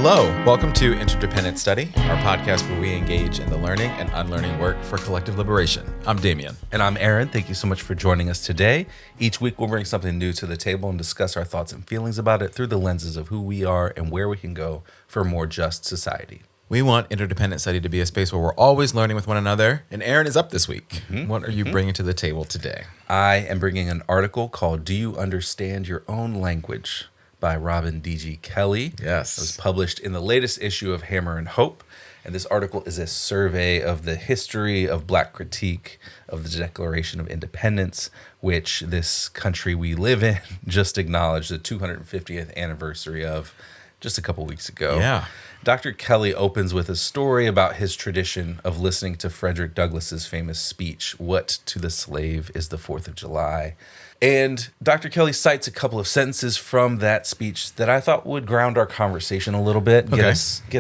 Hello, welcome to Interdependent Study, our podcast where we engage in the learning and unlearning work for collective liberation. I'm Damien. And I'm Aaron. Thank you so much for joining us today. Each week we'll bring something new to the table and discuss our thoughts and feelings about it through the lenses of who we are and where we can go for a more just society. We want Interdependent Study to be a space where we're always learning with one another, and Aaron is up this week. What are you bringing to the table today? I am bringing an article called Do You Understand Your Own Language? By Robin D.G. Kelley. Yes. It was published in the latest issue of Hammer and Hope. And this article is a survey of the history of Black critique of the Declaration of Independence, which this country we live in just acknowledged the 250th anniversary of just a couple weeks ago. Yeah. Dr. Kelley opens with a story about his tradition of listening to Frederick Douglass's famous speech, What to the Slave is the 4th of July? And Dr. Kelley cites a couple of sentences from that speech that I thought would ground our conversation a little bit, get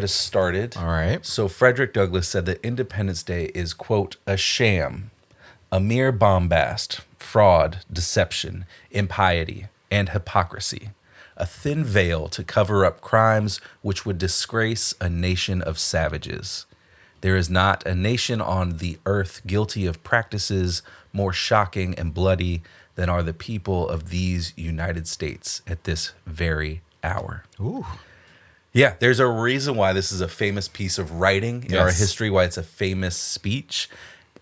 us started. All right. So Frederick Douglass said that Independence Day is, quote, a sham, a mere bombast, fraud, deception, impiety, and hypocrisy, a thin veil to cover up crimes which would disgrace a nation of savages. There is not a nation on the earth guilty of practices more shocking and bloody than are the people of these United States at this very hour. Ooh. Yeah, there's a reason why this is a famous piece of writing in our history, why it's a famous speech,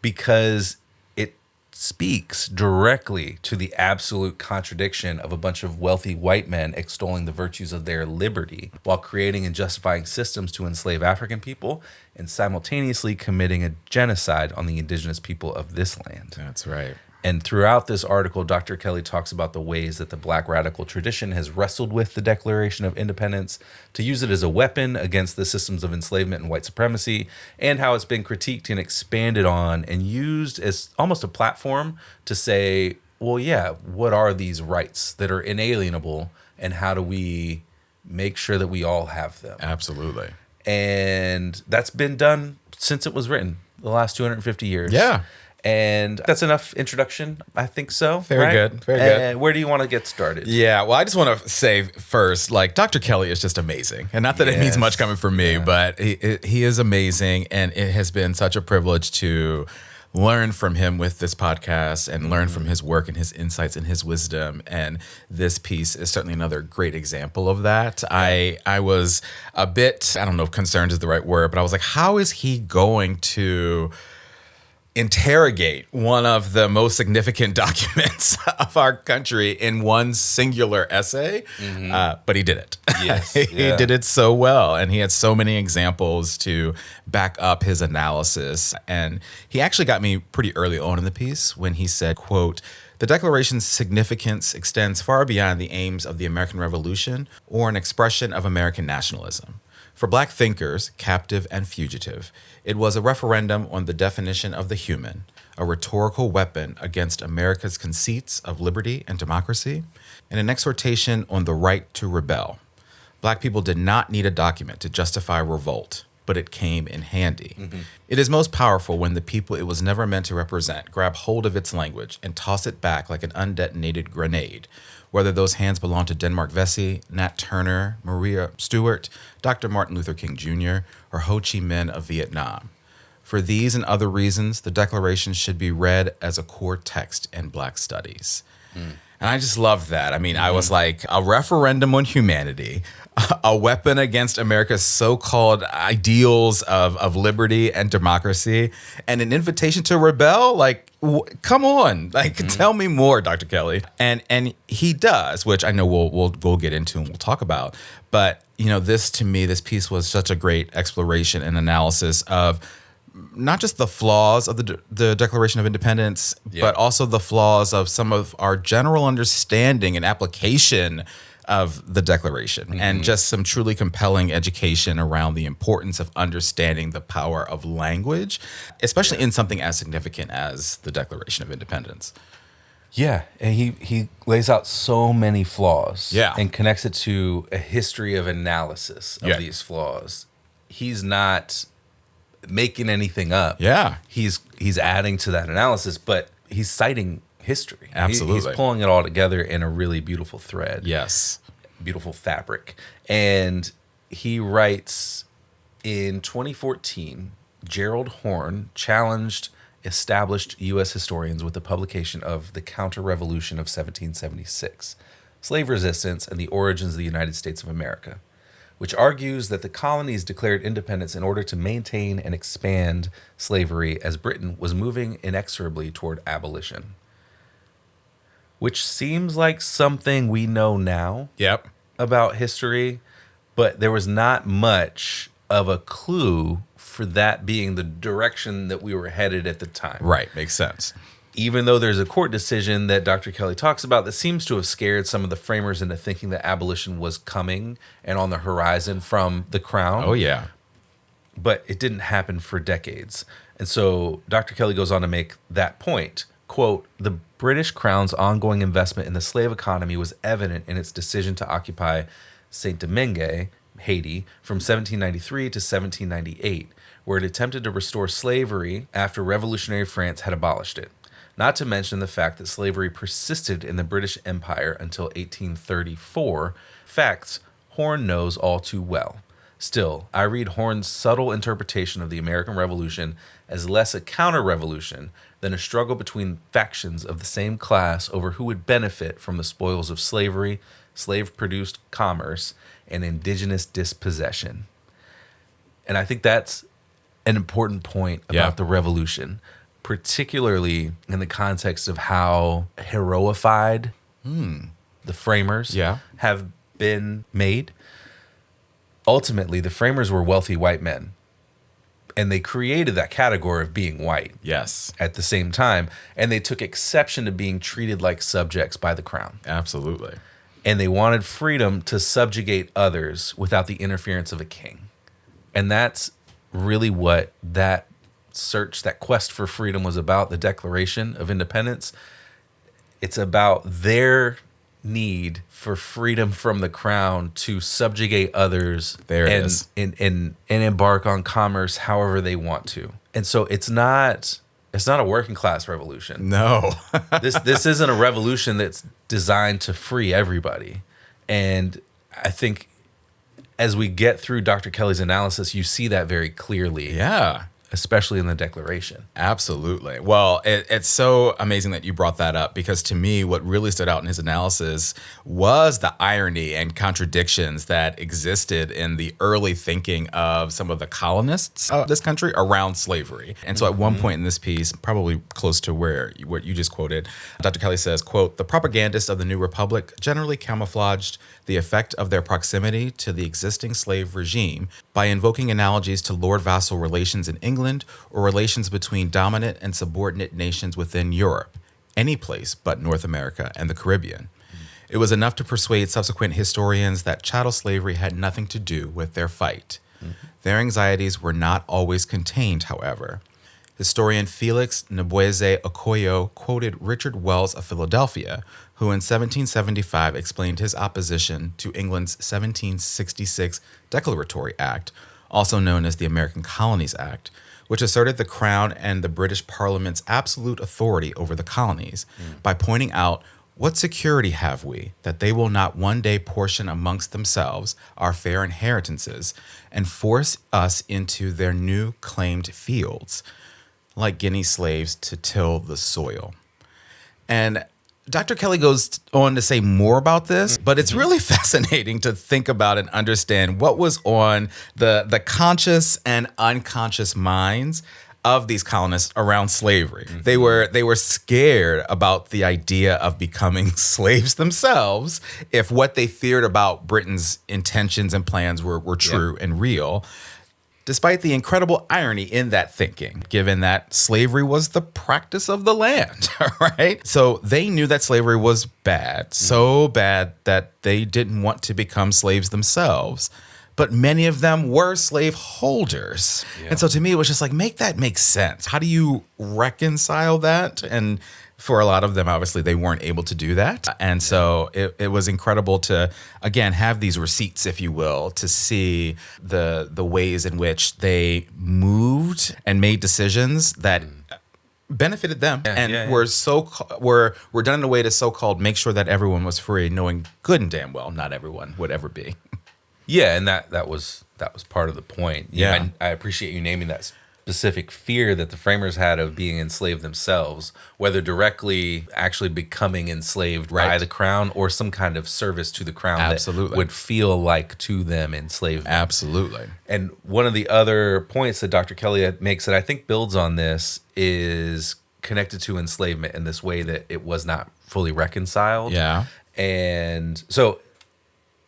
because it speaks directly to the absolute contradiction of a bunch of wealthy white men extolling the virtues of their liberty while creating and justifying systems to enslave African people and simultaneously committing a genocide on the indigenous people of this land. That's right. And throughout this article, Dr. Kelley talks about the ways that the Black radical tradition has wrestled with the Declaration of Independence to use it as a weapon against the systems of enslavement and white supremacy, and how it's been critiqued and expanded on and used as almost a platform to say, well, yeah, what are these rights that are inalienable, and how do we make sure that we all have them? Absolutely. And that's been done since it was written, the last 250 years. Yeah. And that's enough introduction, I think so. Very good. Very good. Where do you want to get started? Yeah, well, I just want to say first, like, Dr. Kelley is just amazing. And not that it means much coming from me, but he is amazing. And it has been such a privilege to learn from him with this podcast and learn from his work and his insights and his wisdom. And this piece is certainly another great example of that. I was a bit, I don't know if concerned is the right word, but I was like, how is he going to interrogate one of the most significant documents of our country in one singular essay? But he did it. Yes. He did it so well. And he had so many examples to back up his analysis. And he actually got me pretty early on in the piece when he said, quote, "The Declaration's significance extends far beyond the aims of the American Revolution or an expression of American nationalism. For Black thinkers, captive and fugitive, it was a referendum on the definition of the human, a rhetorical weapon against America's conceits of liberty and democracy, and an exhortation on the right to rebel. Black people did not need a document to justify revolt, but it came in handy. It is most powerful when the people it was never meant to represent grab hold of its language and toss it back like an undetonated grenade, whether those hands belong to Denmark Vesey, Nat Turner, Maria Stewart, Dr. Martin Luther King Jr., or Ho Chi Minh of Vietnam. For these and other reasons, the Declaration should be read as a core text in Black studies." And I just love that. I mean, I was like, a referendum on humanity, a weapon against America's so-called ideals of liberty and democracy, and an invitation to rebel? Like, come on. Like, tell me more, Dr. Kelley. And he does, which I know we'll get into and we'll talk about. But, you know, this piece was such a great exploration and analysis of not just the flaws of the Declaration of Independence, but also the flaws of some of our general understanding and application of the Declaration, and just some truly compelling education around the importance of understanding the power of language, especially in something as significant as the Declaration of Independence. Yeah, and he lays out so many flaws and connects it to a history of analysis of these flaws. He's not making anything up. Yeah. He's adding to that analysis, but he's citing history. Absolutely. He's pulling it all together in a really beautiful thread. Yes. Beautiful fabric. And he writes, in 2014, Gerald Horne challenged established U.S. historians with the publication of The Counter-Revolution of 1776, Slave Resistance and the Origins of the United States of America, which argues that the colonies declared independence in order to maintain and expand slavery as Britain was moving inexorably toward abolition. Which seems like something we know now Yep. about history, but there was not much of a clue for that being the direction that we were headed at the time. Right. Makes sense. Even though there's a court decision that Dr. Kelley talks about that seems to have scared some of the framers into thinking that abolition was coming and on the horizon from the crown. Oh, yeah. But it didn't happen for decades. And so Dr. Kelley goes on to make that point. Quote, the British Crown's ongoing investment in the slave economy was evident in its decision to occupy Saint-Domingue, Haiti, from 1793 to 1798, where it attempted to restore slavery after revolutionary France had abolished it. Not to mention the fact that slavery persisted in the British Empire until 1834, facts Horne knows all too well. Still, I read Horne's subtle interpretation of the American Revolution as less a counter-revolution than a struggle between factions of the same class over who would benefit from the spoils of slavery, slave-produced commerce, and indigenous dispossession. And I think that's an important point about the revolution, particularly in the context of how heroified the framers have been made. Ultimately, the framers were wealthy white men, and they created that category of being white. Yes. At the same time, and they took exception to being treated like subjects by the crown. Absolutely. And they wanted freedom to subjugate others without the interference of a king. And that's really what that search, that quest for freedom was about, the Declaration of Independence. It's about their need for freedom from the crown to subjugate others and embark on commerce however they want to. And so it's not a working class revolution. No. This isn't a revolution that's designed to free everybody. And I think as we get through Dr. Kelley's analysis, you see that very clearly. Yeah. Especially in the Declaration. Absolutely. Well, it's so amazing that you brought that up, because to me, what really stood out in his analysis was the irony and contradictions that existed in the early thinking of some of the colonists of this country around slavery. And so at one point in this piece, probably close to what you just quoted, Dr. Kelley says, quote, the propagandists of the new republic generally camouflaged the effect of their proximity to the existing slave regime by invoking analogies to lord-vassal relations in England or relations between dominant and subordinate nations within Europe, any place but North America and the Caribbean. It was enough to persuade subsequent historians that chattel slavery had nothing to do with their fight. Their anxieties were not always contained, however. Historian Felix Nboeze Okoye quoted Richard Wells of Philadelphia, who in 1775 explained his opposition to England's 1766 Declaratory Act, also known as the American Colonies Act, which asserted the Crown and the British Parliament's absolute authority over the colonies by pointing out, what security have we that they will not one day portion amongst themselves our fair inheritances and force us into their new claimed fields, like Guinea slaves to till the soil? And Dr. Kelley goes on to say more about this, but it's really fascinating to think about and understand what was on the conscious and unconscious minds of these colonists around slavery. They were scared about the idea of becoming slaves themselves if what they feared about Britain's intentions and plans were true and real. Despite the incredible irony in that thinking, given that slavery was the practice of the land, right? So they knew that slavery was bad, so bad that they didn't want to become slaves themselves. But many of them were slave holders. Yeah. And so to me, it was just like, make that make sense. How do you reconcile that? And for a lot of them, obviously, they weren't able to do that. And so it was incredible to, again, have these receipts, if you will, to see the ways in which they moved and made decisions that benefited them were done in a way to so-called make sure that everyone was free, knowing good and damn well not everyone would ever be. Yeah, and that was part of the point. Yeah. I appreciate you naming that specific fear that the framers had of being enslaved themselves, whether directly actually becoming enslaved by Right. the crown or some kind of service to the crown Absolutely. that would feel like to them enslavement. Absolutely. And one of the other points that Dr. Kelley makes that I think builds on this is connected to enslavement in this way that it was not fully reconciled. Yeah. And so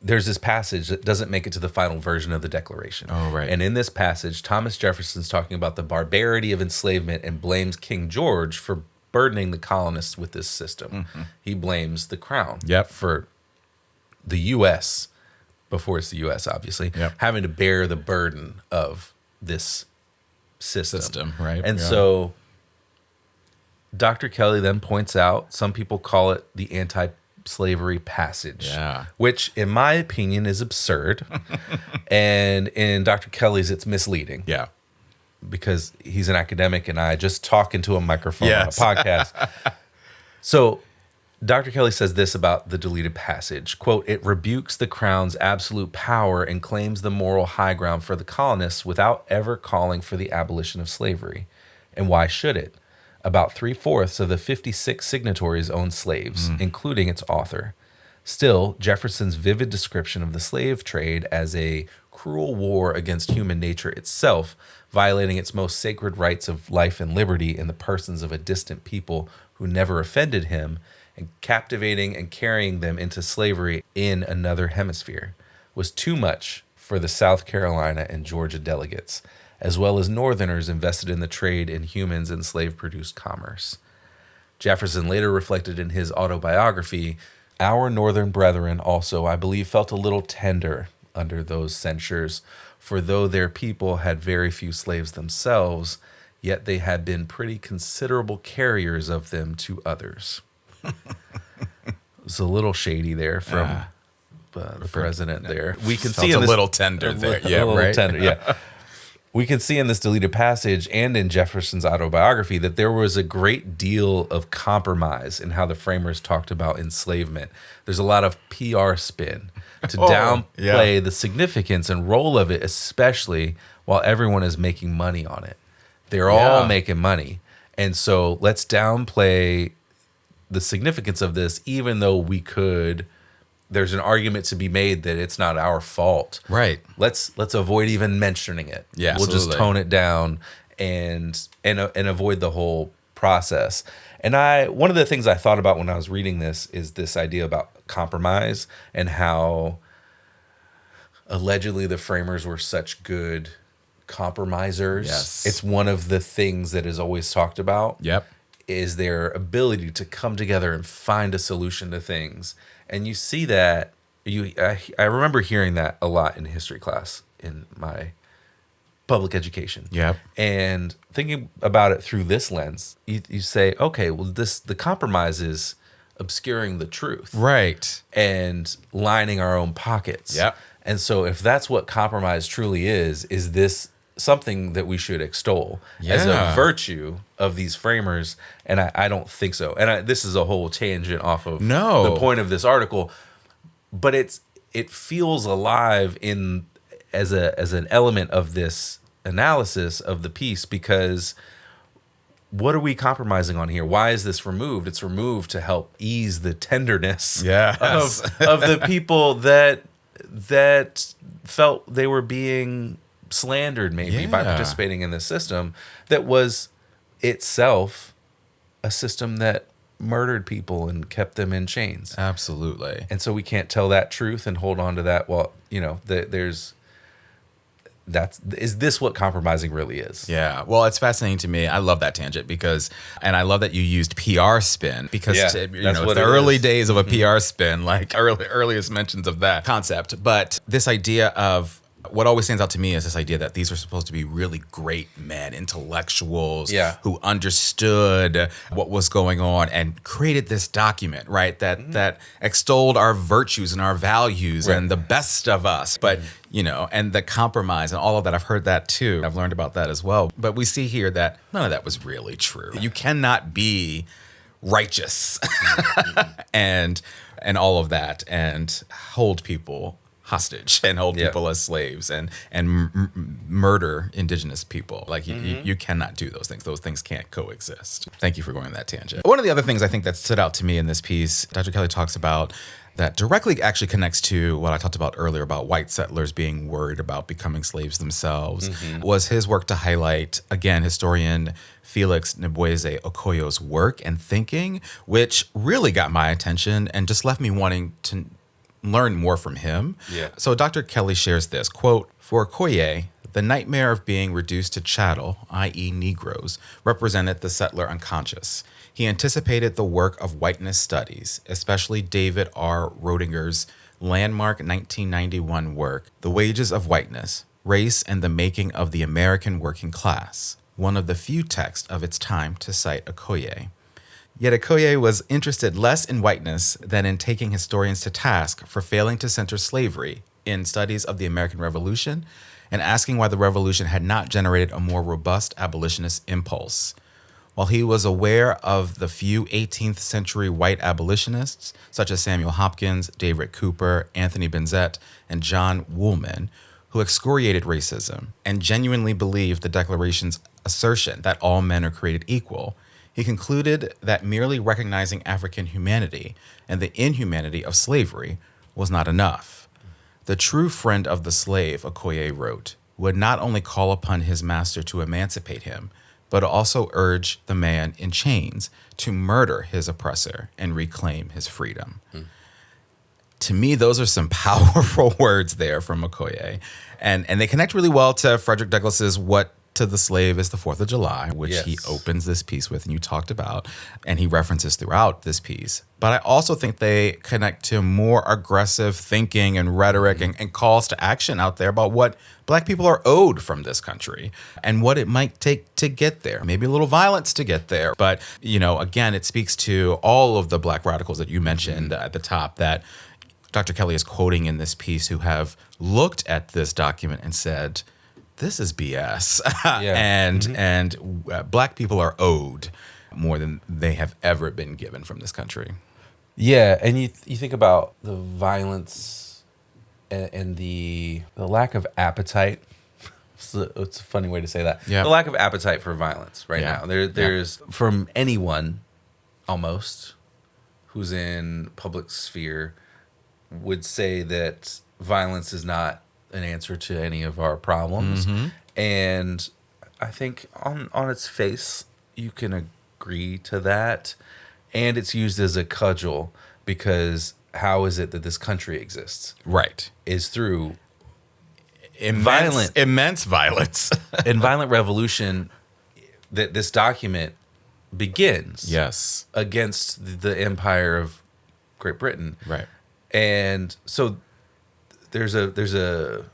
there's this passage that doesn't make it to the final version of the Declaration. Oh, right. And in this passage, Thomas Jefferson's talking about the barbarity of enslavement and blames King George for burdening the colonists with this system. He blames the crown for the U.S., before it's the U.S., obviously, having to bear the burden of this system. Right. And so Dr. Kelley then points out, some people call it the anti-slavery passage, which in my opinion is absurd. And in Dr. Kelley's, it's misleading. Yeah. Because he's an academic and I just talk into a microphone on a podcast. So Dr. Kelley says this about the deleted passage, quote, "It rebukes the crown's absolute power and claims the moral high ground for the colonists without ever calling for the abolition of slavery. And why should it? About 3/4 of the 56 signatories owned slaves, including its author. Still, Jefferson's vivid description of the slave trade as a cruel war against human nature itself, violating its most sacred rights of life and liberty in the persons of a distant people who never offended him, and captivating and carrying them into slavery in another hemisphere, was too much for the South Carolina and Georgia delegates, as well as Northerners invested in the trade in humans and slave-produced commerce." Jefferson later reflected in his autobiography, "Our Northern brethren also, I believe, felt a little tender under those censures, for though their people had very few slaves themselves, yet they had been pretty considerable carriers of them to others." It's a little shady there from the president there. We can see a little tender there. Yeah, right. Tender, yeah. We can see in this deleted passage and in Jefferson's autobiography that there was a great deal of compromise in how the framers talked about enslavement. There's a lot of PR spin to downplay the significance and role of it, especially while everyone is making money on it. They're all making money. And so let's downplay the significance of this, even though there's an argument to be made that it's not our fault. Right. Let's avoid even mentioning it. Yeah, we'll just tone it down and avoid the whole process. And one of the things I thought about when I was reading this is this idea about compromise and how allegedly the framers were such good compromisers. Yes. It's one of the things that is always talked about. Yep. Is their ability to come together and find a solution to things. And you see that, I remember hearing that a lot in history class in my public education. Yep. And thinking about it through this lens, you say, okay, well, the compromise is obscuring the truth. Right. And lining our own pockets. Yep. And so if that's what compromise truly is this something that we should extol as a virtue of these framers? And I don't think so. And this is a whole tangent off of the point of this article, but it feels alive as an element of this analysis of the piece, because what are we compromising on here? Why is this removed? It's removed to help ease the tenderness of the people that felt they were being slandered maybe by participating in this system that was itself a system that murdered people and kept them in chains. Absolutely. And so we can't tell that truth and hold on to that. Well, is this what compromising really is? Yeah. Well, it's fascinating to me. I love that tangent and I love that you used PR spin because it's the early days of a PR spin, like earliest mentions of that concept. But this idea of what always stands out to me is this idea that these were supposed to be really great men, intellectuals who understood what was going on and created this document, right? That extolled our virtues and our values and the best of us. But, and the compromise and all of that, I've heard that too. I've learned about that as well. But we see here that none of that was really true. You cannot be righteous and all of that and hold people hostage and hold Yeah. people as slaves and murder indigenous people. Like you cannot do those things. Those things can't coexist. Thank you for going on that tangent. One of the other things I think that stood out to me in this piece, Dr. Kelley talks about that directly actually connects to what I talked about earlier about white settlers being worried about becoming slaves themselves, was his work to highlight, again, historian Felix Nbweze Okoyo's work and thinking, which really got my attention and just left me wanting to learn more from him. Yeah. So Dr. Kelley shares this, quote, "For Okoye, the nightmare of being reduced to chattel, i.e. Negroes, represented the settler unconscious. He anticipated the work of whiteness studies, especially David R. Rodinger's landmark 1991 work, The Wages of Whiteness, Race and the Making of the American Working Class, one of the few texts of its time to cite Okoye. Yet Okoye was interested less in whiteness than in taking historians to task for failing to center slavery in studies of the American Revolution and asking why the revolution had not generated a more robust abolitionist impulse. While he was aware of the few 18th century white abolitionists, such as Samuel Hopkins, David Cooper, Anthony Benzett, and John Woolman, who excoriated racism and genuinely believed the Declaration's assertion that all men are created equal, he concluded that merely recognizing African humanity and the inhumanity of slavery was not enough. The true friend of the slave, Okoye wrote, would not only call upon his master to emancipate him, but also urge the man in chains to murder his oppressor and reclaim his freedom." To me, those are some powerful words there from Okoye. And they connect really well to Frederick Douglass's "What to the Slave is the 4th of July," which he opens this piece with and you talked about, and he references throughout this piece. But I also think they connect to more aggressive thinking and rhetoric and calls to action out there about what Black people are owed from this country and what it might take to get there. Maybe a little violence to get there. But, again, it speaks to all of the Black radicals that you mentioned at the top that Dr. Kelley is quoting in this piece who have looked at this document and said, this is BS. And Black people are owed more than they have ever been given from this country. Yeah, and you think about the violence and the lack of appetite. It's a funny way to say that. Yeah. The lack of appetite for violence right now. There's from anyone almost who's in public sphere would say that violence is not an answer to any of our problems. And I think on its face, you can agree to that. And it's used as a cudgel because how is it that this country exists? Right. Is through Immense violence. and violent revolution that this document begins. Yes. Against the empire of Great Britain. Right. And so there's a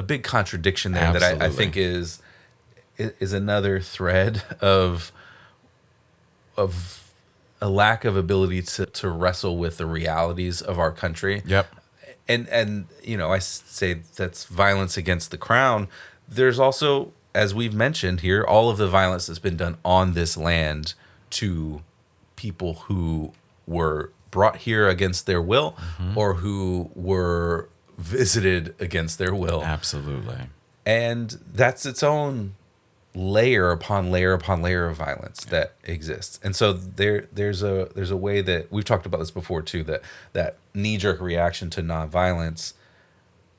big contradiction there that I think is another thread of a lack of ability to wrestle with the realities of our country. Yep. And I say that's violence against the crown. There's also, as we've mentioned here, all of the violence that's been done on this land to people who were brought here against their will or who were visited against their will. Absolutely. And that's its own layer upon layer upon layer of violence that exists. And so there's a way that we've talked about this before too, that knee-jerk reaction to nonviolence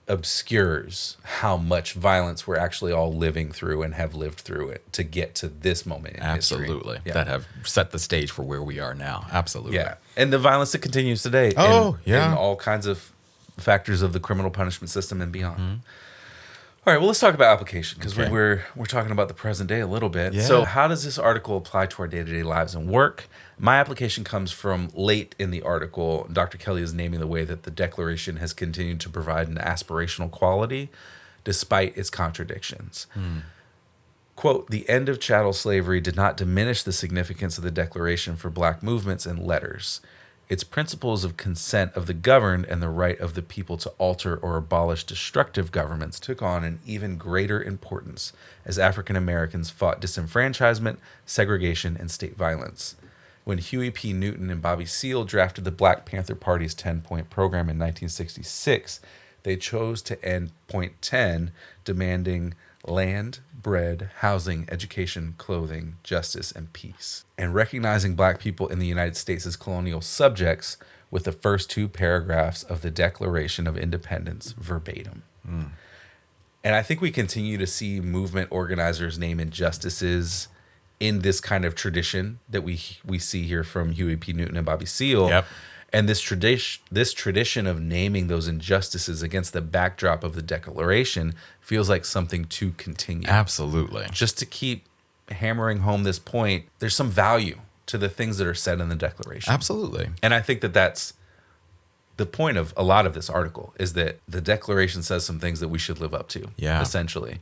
obscures how much violence we're actually all living through and have lived through it to get to this moment in Absolutely. history. That have set the stage for where we are now. Absolutely. Yeah. And the violence that continues today in all kinds of factors of the criminal punishment system and beyond. All right, well, let's talk about application because we're talking about the present day a little bit. Yeah. So how does this article apply to our day-to-day lives and work? My application comes from late in the article. Dr. Kelley is naming the way that the Declaration has continued to provide an aspirational quality despite its contradictions. Quote, "The end of chattel slavery did not diminish the significance of the Declaration for Black movements and letters. Its principles of consent of the governed and the right of the people to alter or abolish destructive governments took on an even greater importance as African Americans fought disenfranchisement, segregation, and state violence. When Huey P. Newton and Bobby Seale drafted the Black Panther Party's 10-point program in 1966, they chose to end point 10, demanding land, bread, housing, education, clothing, justice, and peace, and recognizing black people in the United States as colonial subjects with the first 2 paragraphs of the Declaration of Independence verbatim. And I think we continue to see movement organizers name injustices in this kind of tradition that we see here from Huey P. Newton and Bobby Seale. Yep. And this tradition of naming those injustices against the backdrop of the Declaration feels like something to continue. Absolutely. Just to keep hammering home this point, there's some value to the things that are said in the Declaration. Absolutely. And I think that that's the point of a lot of this article, is that the Declaration says some things that we should live up to, essentially.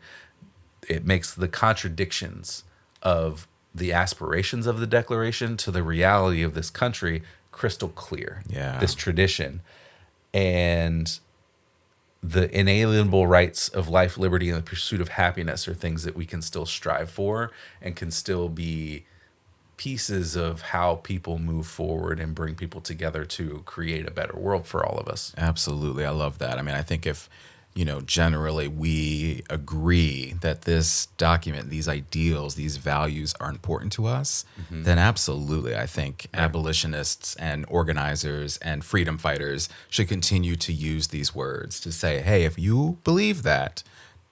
It makes the contradictions of the aspirations of the Declaration to the reality of this country crystal clear. Yeah. This tradition and the inalienable rights of life, liberty, and the pursuit of happiness are things that we can still strive for and can still be pieces of how people move forward and bring people together to create a better world for all of us. Absolutely. I love that. I mean, I think if, generally we agree that this document, these ideals, these values are important to us, then absolutely, I think abolitionists and organizers and freedom fighters should continue to use these words to say, hey, if you believe that,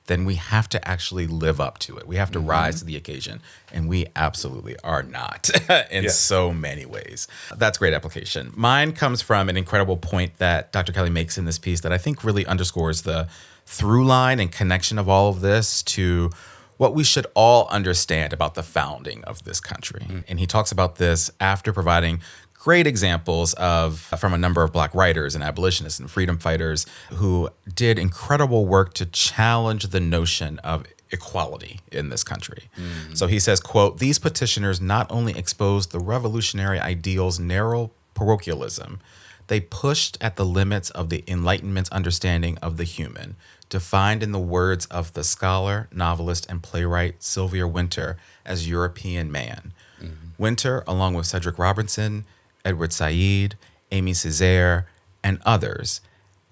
then we have to actually live up to it. We have to rise to the occasion. And we absolutely are not in so many ways. That's great application. Mine comes from an incredible point that Dr. Kelley makes in this piece that I think really underscores the through line and connection of all of this to what we should all understand about the founding of this country. And he talks about this after providing great examples from a number of black writers and abolitionists and freedom fighters who did incredible work to challenge the notion of equality in this country. So he says, quote, "These petitioners not only exposed the revolutionary ideal's narrow parochialism, they pushed at the limits of the Enlightenment's understanding of the human, defined in the words of the scholar, novelist, and playwright Sylvia Wynter as European man. Wynter, along with Cedric Robinson, Edward Said, Amy Césaire, and others,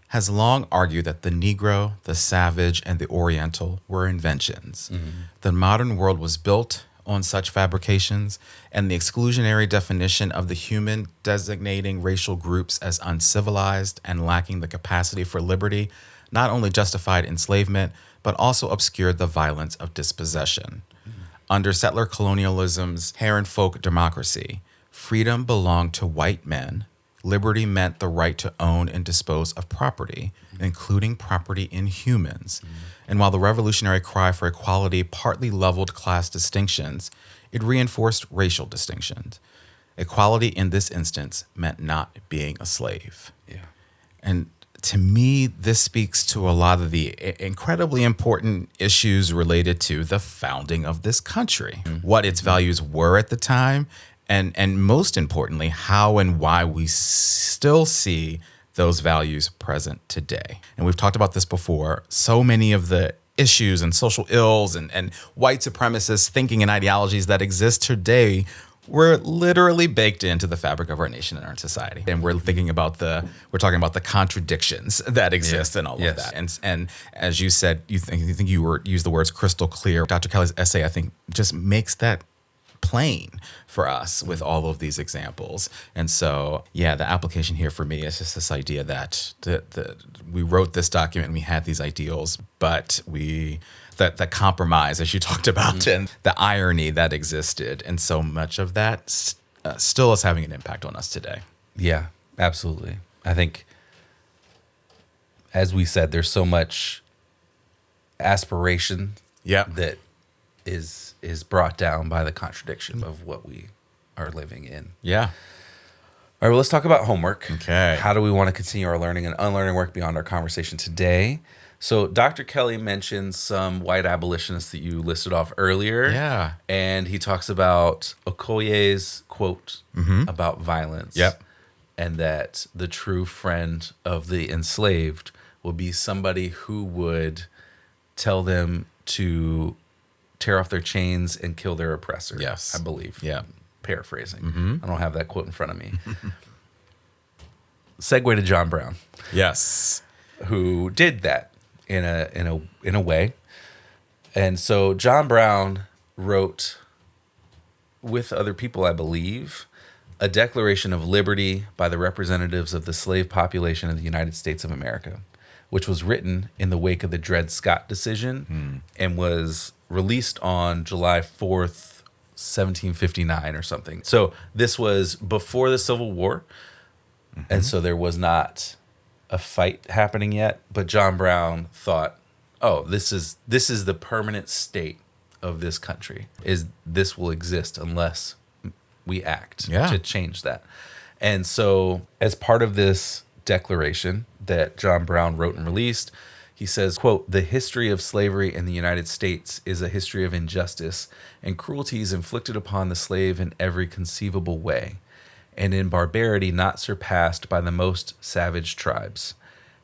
has long argued that the Negro, the savage, and the Oriental were inventions. The modern world was built on such fabrications, and the exclusionary definition of the human designating racial groups as uncivilized and lacking the capacity for liberty not only justified enslavement, but also obscured the violence of dispossession. Under settler colonialism's Heron folk democracy, freedom belonged to white men. Liberty meant the right to own and dispose of property, including property in humans. And while the revolutionary cry for equality partly leveled class distinctions, it reinforced racial distinctions. Equality in this instance meant not being a slave." And to me, this speaks to a lot of the incredibly important issues related to the founding of this country, what its values were at the time, and most importantly, how and why we still see those values present today. And we've talked about this before. So many of the issues and social ills and white supremacist thinking and ideologies that exist today were literally baked into the fabric of our nation and our society. And we're talking about the contradictions that exist in all of that. And as you said, you think you used the words crystal clear. Dr. Kelley's essay, I think, just makes that plain for us with all of these examples. And so, the application here for me is just this idea that we wrote this document and we had these ideals, but that compromise, as you talked about, and the irony that existed, and so much of that still is having an impact on us today. Yeah, absolutely. I think, as we said, there's so much aspiration that is brought down by the contradiction of what we are living in. Yeah. All right, well, let's talk about homework. Okay. How do we want to continue our learning and unlearning work beyond our conversation today? So Dr. Kelley mentions some white abolitionists that you listed off earlier. Yeah. And he talks about Okoye's quote about violence. Yep. And that the true friend of the enslaved will be somebody who would tell them to tear off their chains and kill their oppressor. Yes. I believe. Yeah. Paraphrasing. I don't have that quote in front of me. Segue to John Brown. Yes. who did that in a way. And so John Brown wrote, with other people, I believe, a Declaration of Liberty by the representatives of the slave population of the United States of America, which was written in the wake of the Dred Scott decision and was released on July 4th, 1759 or something. So this was before the Civil War, and so there was not a fight happening yet. But John Brown thought, oh, this is the permanent state of this country. This will exist unless we act to change that. And so as part of this declaration that John Brown wrote and released, he says, quote, "The history of slavery in the United States is a history of injustice and cruelties inflicted upon the slave in every conceivable way, and in barbarity not surpassed by the most savage tribes.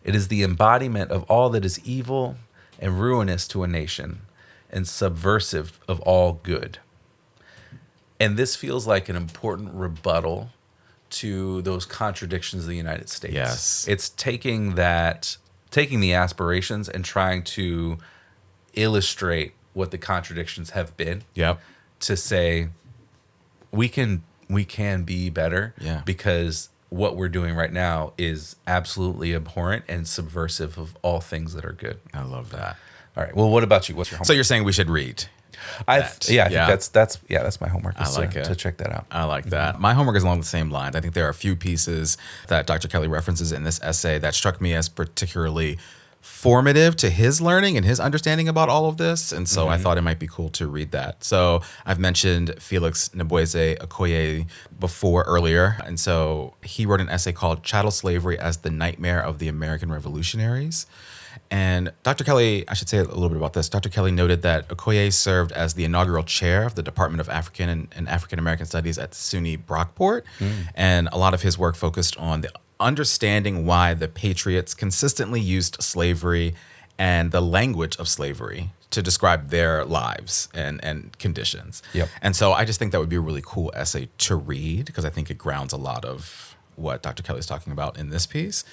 It is the embodiment of all that is evil and ruinous to a nation, and subversive of all good." And this feels like an important rebuttal to those contradictions of the United States. Yes. It's taking the aspirations and trying to illustrate what the contradictions have been. Yep. To say we can be better because what we're doing right now is absolutely abhorrent and subversive of all things that are good. I love that. All right. Well, what about you? What's your homework? So you're saying we should read? I think that's my homework. I like it. To check that out. I like that. My homework is along the same lines. I think there are a few pieces that Dr. Kelley references in this essay that struck me as particularly formative to his learning and his understanding about all of this. And so I thought it might be cool to read that. So I've mentioned Felix Nboeze Okoye earlier. And so he wrote an essay called Chattel Slavery as the Nightmare of the American Revolutionaries. And Dr. Kelley, I should say a little bit about this. Dr. Kelley noted that Okoye served as the inaugural chair of the Department of African and African American Studies at SUNY Brockport. And a lot of his work focused on the understanding why the Patriots consistently used slavery and the language of slavery to describe their lives and conditions. Yep. And so I just think that would be a really cool essay to read because I think it grounds a lot of what Dr. Kelley is talking about in this piece.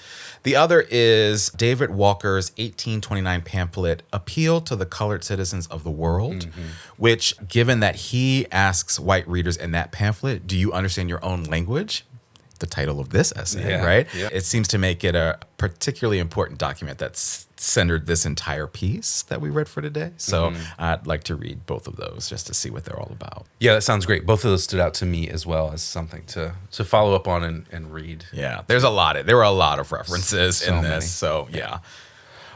The other is David Walker's 1829 pamphlet, Appeal to the Colored Citizens of the World, which, given that he asks white readers in that pamphlet, do you understand your own language? The title of this essay, right? Yeah. It seems to make it a particularly important document that's centered this entire piece that we read for today. So I'd like to read both of those just to see what they're all about. Yeah, that sounds great. Both of those stood out to me as well as something to follow up on and read. Yeah, there were a lot of references in this. Many. So yeah.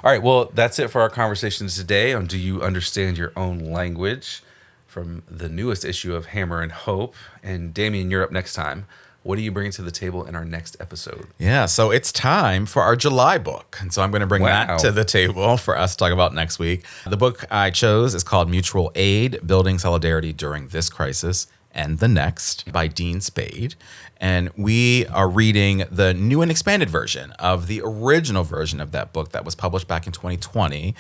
All right, well, that's it for our conversations today on Do You Understand Your Own Language from the newest issue of Hammer and Hope. And Damien, you're up next time. What are you bringing to the table in our next episode? Yeah, so it's time for our July book. And so I'm going to bring that to the table for us to talk about next week. The book I chose is called Mutual Aid, Building Solidarity During This Crisis and the Next by Dean Spade. And we are reading the new and expanded version of the original version of that book that was published back in 2020.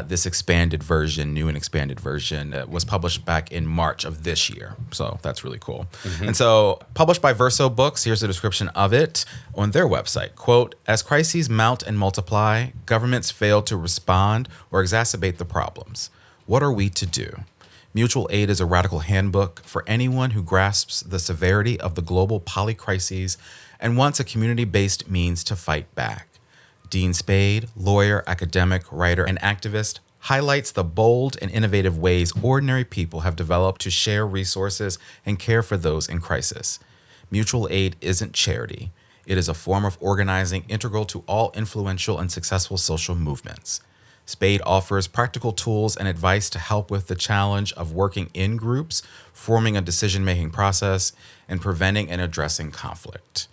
This expanded version, new and expanded version, was published back in March of this year. So that's really cool. And so published by Verso Books, here's a description of it on their website. Quote, "As crises mount and multiply, governments fail to respond or exacerbate the problems. What are we to do? Mutual Aid is a radical handbook for anyone who grasps the severity of the global polycrises and wants a community-based means to fight back. Dean Spade, lawyer, academic, writer, and activist, highlights the bold and innovative ways ordinary people have developed to share resources and care for those in crisis. Mutual Aid isn't charity. It is a form of organizing integral to all influential and successful social movements. Spade offers practical tools and advice to help with the challenge of working in groups, forming a decision-making process, and preventing and addressing conflict."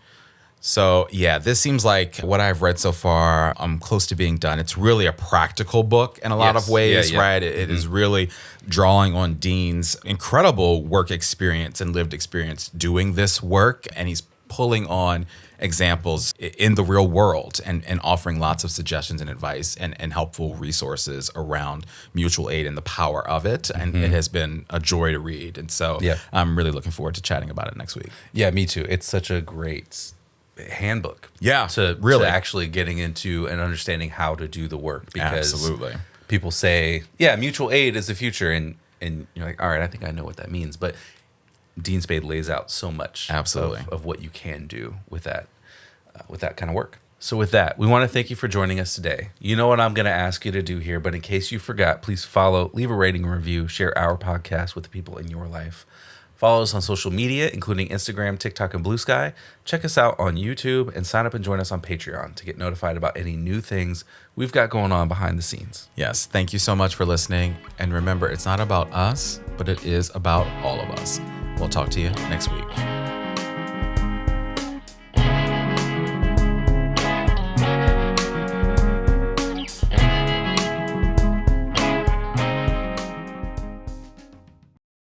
So, yeah, this seems like what I've read so far, I'm close to being done. It's really a practical book in a lot of ways, right? It is really drawing on Dean's incredible work experience and lived experience doing this work, and he's pulling on examples in the real world and offering lots of suggestions and advice and helpful resources around mutual aid and the power of it. And it has been a joy to read. And so I'm really looking forward to chatting about it next week. Yeah, me too. It's such a great handbook. Yeah, To really. actually getting into and understanding how to do the work. Because Absolutely. people say, yeah, mutual aid is the future. And you're like, all right, I think I know what that means. But Dean Spade lays out so much Absolutely. of what you can do with that kind of work. So with that, we want to thank you for joining us today. You know what I'm going to ask you to do here, but in case you forgot, please follow, leave a rating and review, share our podcast with the people in your life. Follow us on social media, including Instagram, TikTok, and Blue Sky. Check us out on YouTube and sign up and join us on Patreon to get notified about any new things we've got going on behind the scenes. Yes, thank you so much for listening. And remember, it's not about us, but it is about all of us. We'll talk to you next week.